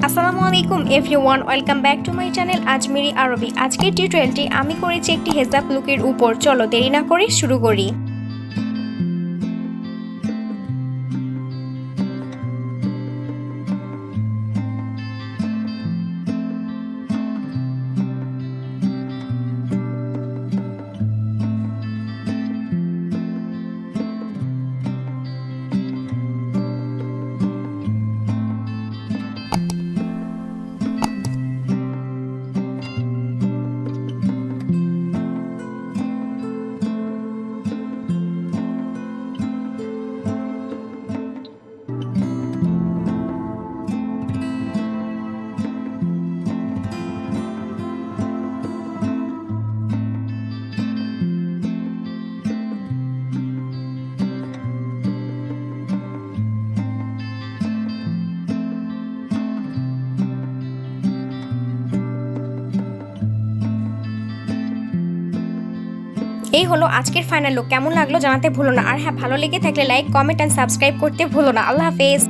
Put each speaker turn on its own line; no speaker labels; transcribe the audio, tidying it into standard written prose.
আসসালামু আলাইকুম everyone, welcome back to my channel Ajmeri আরবি। আজকের টিউটোরিয়ালটি আমি করেছি একটি হেজাব লুকের উপর। চলো দেরি না করে শুরু করি। এই হলো আজকের ফাইনাল লুক। কেমন লাগলো জানাতে ভুলো না। আর হ্যাঁ, ভালো লেগে থাকলে লাইক, কমেন্ট অ্যান্ড সাবস্ক্রাইব করতে ভুলো না। আল্লাহ হাফেজ।